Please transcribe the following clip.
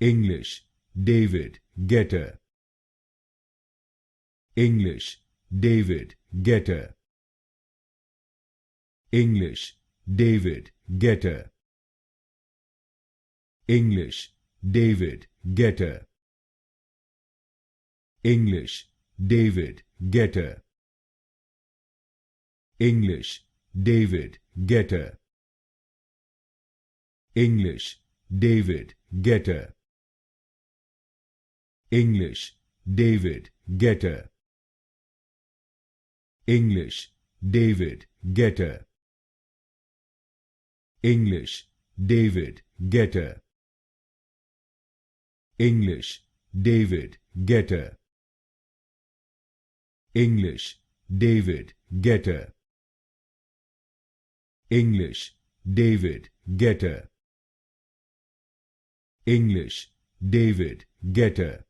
English, David, Guetta. English, David, Guetta. English, David, Guetta. English, David, Guetta. English, David, Guetta. English, David, Guetta. English, David, Guetta. English, David, Guetta. English, David, Guetta. English, David, Guetta. English, David, Guetta. English, David, Guetta. English, David, Guetta. English, David, Guetta.